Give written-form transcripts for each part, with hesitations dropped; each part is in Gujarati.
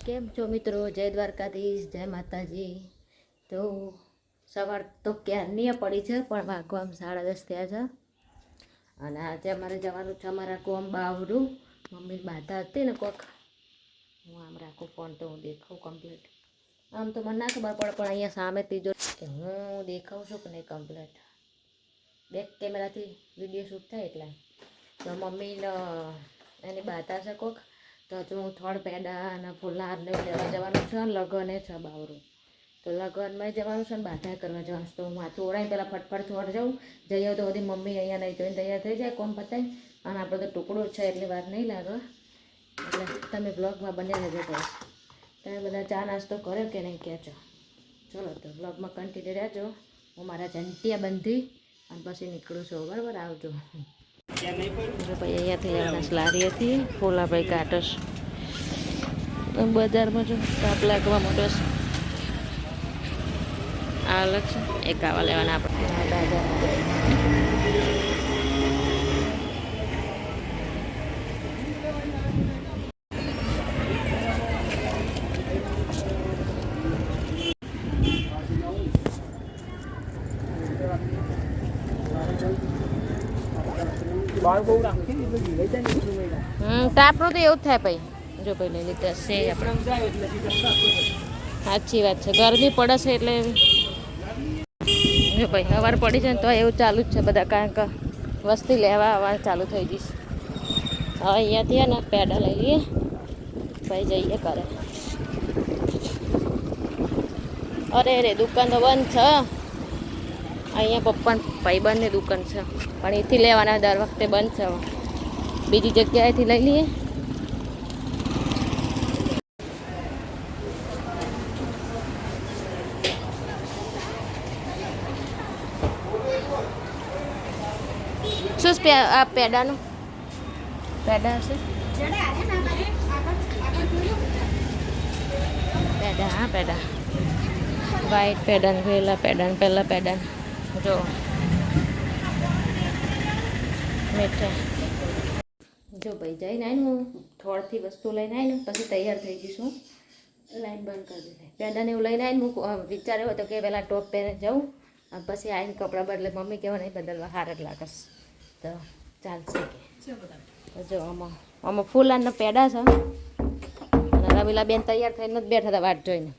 કેમ છો મિત્રો? જય દ્વારકાધીશ, જય માતાજી. તો સવાર તો ક્યારની પડી છે, પણ વાગવામાં 10:30 થયા છે. અને આજે અમારે જવાનું છે અમારા કોમ બાવરું. મમ્મી બાધા હતી ને કોક, હું આમ રાખું ફોન તો હું દેખાઉં કમ્પ્લીટ. આમ તો મને ના ખબર પડે, પણ અહીંયા સામે ત્રીજો કે હું દેખાઉં છું કે નહીં કમ્પ્લીટ. બેક કેમેરાથી વિડીયો શૂટ થાય એટલે. તો મમ્મીને એની બાધા છે કોક, તો હજુ હું થોડ પેડા અને ફૂલહાર ને લેવા જવાનું છે. લગ્ન છે બાવરું, તો લગ્નમાં જવાનું છે ને બાધા કરવા જવાનું છે. તો હું માથું ઓળાઈને પહેલાં ફટફટ થોડ જાઉં. જઈએ તો બધી મમ્મી અહીંયા નહીં જોઈને તૈયાર થઈ જાય, કોમ પતાય. અને આપણે તો ટુકડું છે એટલી વાર નહીં લાગે. એટલે તમે બ્લોગમાં બને રહેજો. ભાઈ તમે બધા ચા નાસ્તો કર્યો કે નહીં કહેજો. ચલો તો બ્લોગમાં કન્ટિન્યુ રહેજો. હું મારા જંટિયા બંધી અને પછી નીકળું છું. બરાબર, આવજો. ભાઈ અહીંયાથી લેવાના લારી હતી. ફૂલાભાઈ કાટસ બજારમાં જો તાપ લાગવા માંડ્યો છે. આ અલગ છે, એક આવા લેવાના આપણે. તાપનું તો એવું જ થાય ભાઈ. જો ભાઈ લઈ લીધા છે આપણે. સાચી વાત છે, ગરમી પડે છે એટલે જો ભાઈ સવાર પડી છે ને તો એવું ચાલુ જ છે બધા, કારણ કે વસ્તી લેવા આવવાનું ચાલુ થઈ જઈશ. હવે અહીંયાથી ને પેડા લઈ લઈએ, ભાઈ જઈએ કરે. અરે રે દુકાન તો બંધ છે. અહીંયા પપ્પા ભાઈબંધની દુકાન છે, પણ એથી લેવાના દર વખતે બંધ છે. બીજી જગ્યાએથી લઈ લઈએ. શું આ પેડાનું પેડા હશે? પેડા, હા પેડા, વ્હાઈટ પેડા ને પહેલા પેડા જો મીઠાઈ. જો ભાઈ જઈને આવીને હું થોડથી વસ્તુ લઈને આવીને પછી તૈયાર થઈ જઈશું. લાઈન બંધ કરી દીધી. પેડાને એવું લઈને આવીને હું વિચાર્યો હતો કે પહેલાં ટોપ પહેરીને જાઉં, પછી આવીને કપડાં બદલે. મમ્મી કહેવા નહીં બદલવા, હાર જ લાગસ તો ચાલશે કે. જો આમાં ફૂલાના પેડા છે. અને રમીલા બેન તૈયાર થઈને જ બેઠા હતા વાટ જોઈને.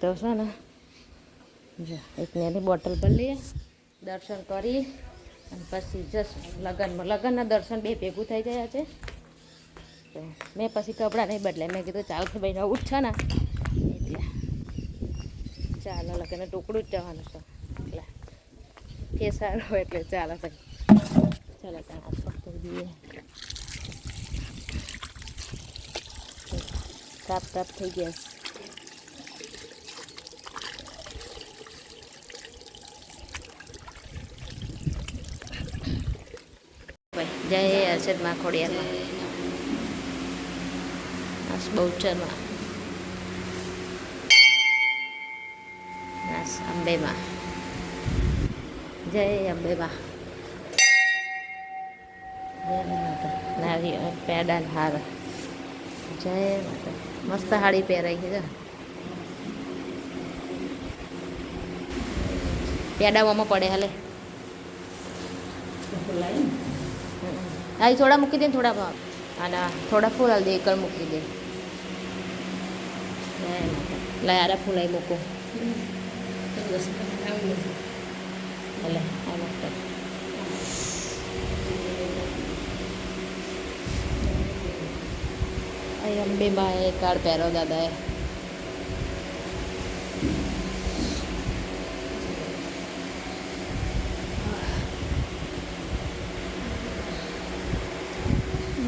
તો છે ને જો એક નાની બોટલ ભરી લઈએ, દર્શન કરી અને પછી જશું લગ્નના દર્શન બે ભેગું થઈ ગયા છે. તો મેં પછી કપડાં નહીં બદલે, મેં કીધું ચાલ કે ભાઈ નવું જ છે ને એટલે ચાલો. લગ્નને ટુકડું જ જવાનું છે એટલે કે સારું એટલે ચાલો ભાઈ. ચાલો ત્યાં આસપાસ થઈ જઈએ. તાપ થઈ ગયા. જય હર્ષદ માં ખોડિયારમાં, બહુચરમાં, અંબેમાં. જય અંબેમાં. જય માતા. નારિયેળ પેડા હાર. જય માતા. મસ્ત સાડી પહેરાઈ છે. પેડામાં પડે હાલે. હા થોડા મૂકી દે ને, થોડા ભાવ અને થોડા ફૂલ હાલ દે, એકલ મૂકી દે. લે આરા ફૂલ આવી મૂકો એટલે આ મૂકતો. અહીં અંબેમાં એ કાર્ડ પહેરો દાદાએ.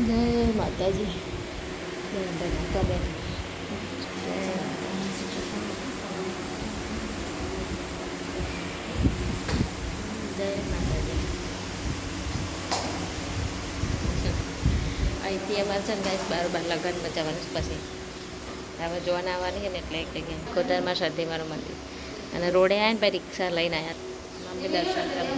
જય માતાજી. જય માતાજી. અહીંથી અમારે છે ને ગાઈસ બારોબાર લગ્નમાં જવાનું પછી હવે જોવાના આવવાની છે ને એટલે એક જગ્યાએ ખોતરમાં શ્રદ્ધે મારું મંદિર. અને રોડે આવ્યા ને પછી રિક્ષા લઈને આવ્યા મમ્મી દર્શન કરવા.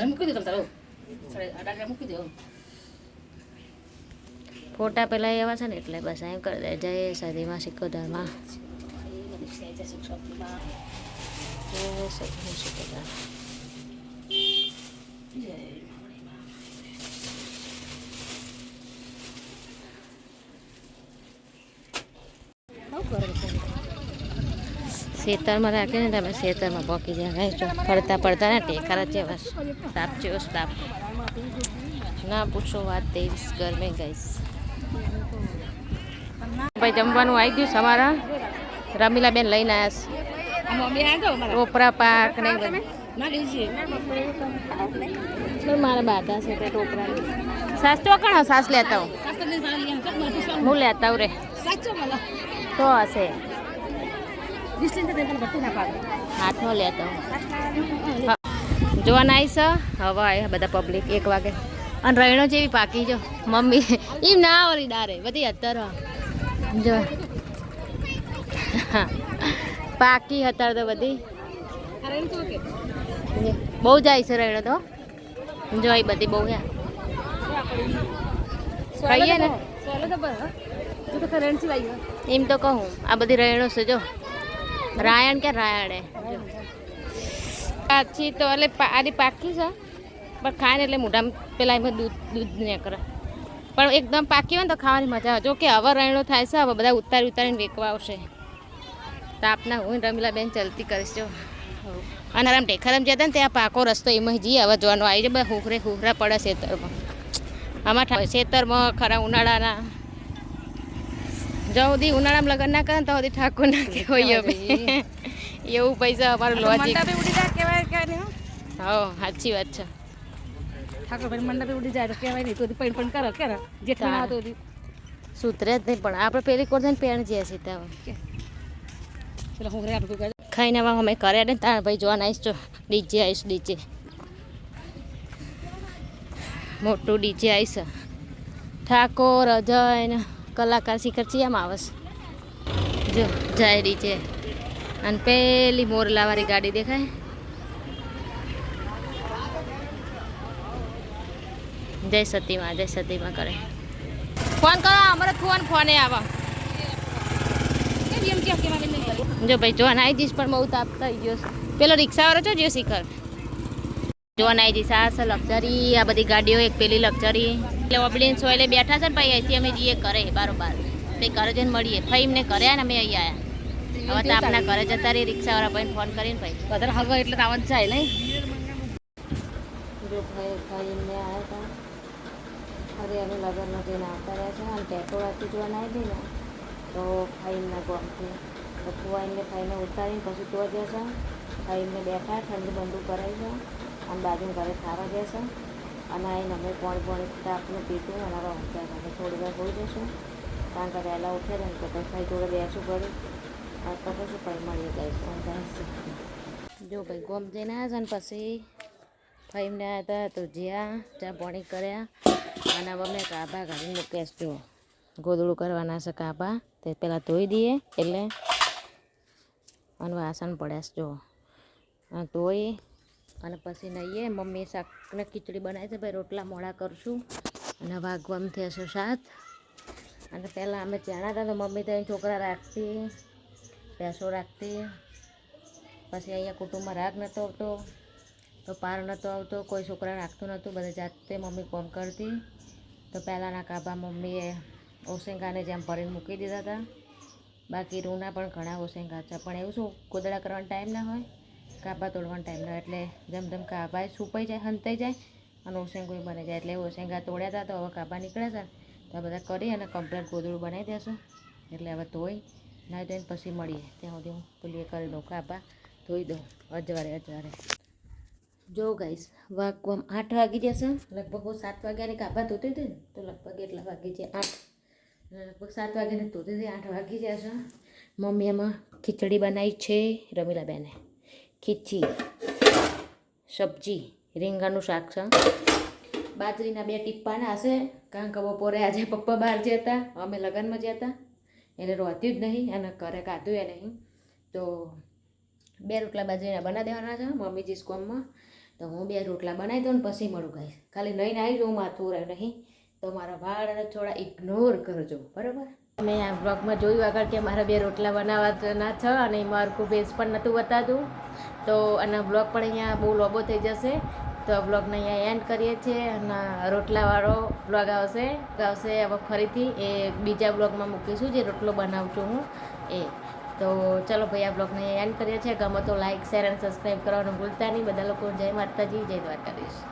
મૂકી દે તમે તારો 8:30 મૂકી દે. ફોટા પેલા એવા છે ને એટલે બસ એમ કરી દે જય સદીમાં સિકોતરમાં જય સદીમાં સિકોતર. ખેતરમાં રાખીને તમે ખેતરમાં પોકી જાય જો ફરતા પડતા ને ટેકારા છે બસ તાપ છે તાપ ના પૂછો વાત તેવીસ ગરમે ગઈશ. ભાઈ જમવાનું આવી ગયું તમારા રમીલા બેન લઈને આવ્યા ટોપરા પાક ને મારા બાધા છે તે ટોપરા સાસ ચોકણ સાસ લેતા હું હું લેતા હું રે તો હશે હાથનો લેતો જોવા નાઈશ હવે આવ્યા બધા પબ્લિક 1 વાગે અને રૈણો જેવી પાકી જો મમ્મી એમ ના ઓલી ડારે બધી અત્યારે જો પાકી અત્યારે તો બધી બહુ જાય છે રૈણો તો જો એ બધી બહુ ખાઈએ ને એમ તો કહું આ બધી રૈણો છે જો રાયણ કે રાયણે પાછી તો એટલે આની પાકી છે પણ ખાય ને એટલે મોઢામાં પેલા એમાં દૂધ ને કરે પણ એકદમ પાકી હોય ને તો ખાવાની મજા આવે જો કે હવે રૈણો થાય છે હવે બધા ઉતારીને વેકવા આવશે તાપના હું રમીલા બેન ચલતી કરીશ જો અને આરામ ટેખારામ જતા ને ત્યાં પાકો રસ્તો એમાં જઈએ હવે જોવાનું આવી જાય બધા હુખરા પડે ખેતરમાં આમાં ખેતરમાં ખરા ઉનાળાના જો સુધી ઉનાળામાં લગ્ન ના કરે તો સુધી ઠાકોર ના કહેવાય એવું પૈસા અમારું લોજિક હા સાચી વાત છે ઠાકોર ભાઈ મંડપે ઉડી જાય તો કહેવાય નહીં તો પણ કરો કે જેઠા ના તો સુધરે જ નહીં પણ આપણે પેલી કોર ને પેણ જઈએ છીએ ત્યાં ચલો હું રે આપણે ખાઈને હવે અમે કર્યા ને તાર ભાઈ જોવા આવીશ જો ડીજે આવીશ ડીજે મોટું ડીજે આવીશ ઠાકોર અજય ને કલાકાર શિખર ચિયામાં આવશે જો જાય ડીજે અને પેલી મોરલાવાળી ગાડી દેખાય જય સતીમાં કરે ફોન કરો અમારે ફોને આવો જો ભાઈ જોવાન આવી જઈશ પણ બહુ તાપ થઈ ગયો પેલો રિક્ષાવાળો છો જો શિખર જોવાન આવી જઈશ આ લક્ઝરી આ બધી ગાડીઓ એક પેલી લક્ઝરી એટલે ઓબડીને સોયલે બેઠા છે ને ભાઈ અહીંથી અમે જઈએ કરે બારોબાર તે ઘરે જઈને મળીએ ભાઈ એમને કર્યા ને અમે અહીં આવ્યા હવે તો આપના ઘરે જતા રહી રિક્ષાવાળા ભાઈને ફોન કરીને ભાઈ વધારે હવે એટલે આવવાનું જાય નહીં જો ભાઈ એમને આવ્યા હતા અરે અમે લગ્નમાં જઈને આવતા રહ્યા છે અને ટેટોળાથી જોવાને આવી ગઈ ને તો ભાઈના ગમથી તો ફુવાઈને ભાઈને ઉતારીને પછી તો જશે ભાઈને બેઠા ઠંડુ બંડુ કરાવી છે અને બાજુ ઘરે ખાવા જશે અને આવીને અમે પોણી તાપનું પીતું અને હવે ઊંઘ્યા અમે થોડી વાર હોઈ જશું કારણ કે વહેલા ઉઠે ને તો ભાઈ જોડે બેસું પડ્યું અને તો પછી ભાઈ મળીએ જઈશું ઊંઘાઈશું જો ભાઈ ગોમ જઈને આવ્યા છે ને પછી ભાઈને આવ્યા હતા તો જ્યાં ચા પાણી કર્યા અને હવે મેં કાબા કાઢીને મૂક્યા જો ગોદડું કરવાના છે કાબા તે પહેલાં ધોઈ દઈએ એટલે અને વાસણ પડ્યા છે જો ધોઈ અને પછી નહીએ મમ્મી શાકને ખીચડી બનાવી છે ભાઈ રોટલા મોડા કરશું અને વાગવામાં થશે 7 અને પહેલાં અમે ચણા હતા તો મમ્મી તો છોકરા રાખતી ભેંસો રાખતી પછી અહીંયા કુટુંબમાં રાગ નહોતો આવતો તો પાર નહોતો આવતો કોઈ છોકરા રાખતું નહોતું બધા જાતે મમ્મી કોમ કરતી તો પહેલાંના કાબા મમ્મીએ ઓસેંગાને જેમ ભરીને મૂકી દીધા હતા બાકી રૂના પણ ઘણા ઓસેંગા છે પણ એવું શું ગોદડા કરવાનો ટાઈમ ના હોય કાબા તોડવાનો ટાઈમ ના હોય એટલે જેમ કાબા સુપાઈ જાય હંતાઈ જાય અને ઓસેંગો બની જાય એટલે ઓસેંગા તોડ્યા હતા તો હવે કાબા નીકળ્યા હતા તો આ બધા કરી અને કમ્પ્લેટ ગોદડું બનાવી દેશું એટલે હવે ધોઈ ના ધોઈને પછી મળીએ ત્યાં સુધી હું પેલી એ કરી દઉં કાબા ધોઈ દઉં અજવારે જો ગાઈશ વાગવામાં 8 વાગી જશે લગભગ હું 7 વાગ્યાની કાબા ધોતી હતી ને તો લગભગ એટલા વાગી છે 8 લગભગ 7 વાગ્યાને ધોતી હતી 8 વાગી જશે મમ્મી એમાં ખીચડી બનાવી છે રમીલાબેને ખીચી સબ્જી રીંગણનું શાક છે બાજરીના 2 ટીપ્પાના હશે કારણ કે બપોરે આજે પપ્પા બહાર ગયા હતા અમે લગ્નમાં ગયા હતા એટલે રોત્યું જ નહીં અને ઘરે કાઢું એ નહીં તો 2 રોટલા બાજરીના બનાવી દેવાના છે મમ્મી જીસ્કોમમાં તો તો હું 2 રોટલા બનાવી દઉં ને પછી મળું ગાઈસ. ખાલી લઈને આવી જાઉં માથું રહે નહીં તો મારા વાળ થોડા ઇગ્નોર કરજો બરાબર. મેં આ બ્લોગમાં જોયું આગળ કે મારા 2 રોટલા બનાવવાના છે અને મારું બેઝ પણ નહોતું બતાતું. તો અને બ્લોગ પણ અહીંયા બહુ લોબો થઈ જશે. તો બ્લોગને અહીંયા એન્ડ કરીએ છીએ અને રોટલાવાળો બ્લોગ આવશે હવે ફરીથી એ બીજા બ્લોગમાં મૂકીશું જે રોટલો બનાવું છું હું એ. તો ચલો ભાઈ આ બ્લોગને એન્ડ કરીએ છીએ. ગમે તો લાઇક શેર અને સબસ્ક્રાઈબ કરવાનું ભૂલતા નહીં. બધા લોકો જય માતાજી, જય દ્વારકાધીશ.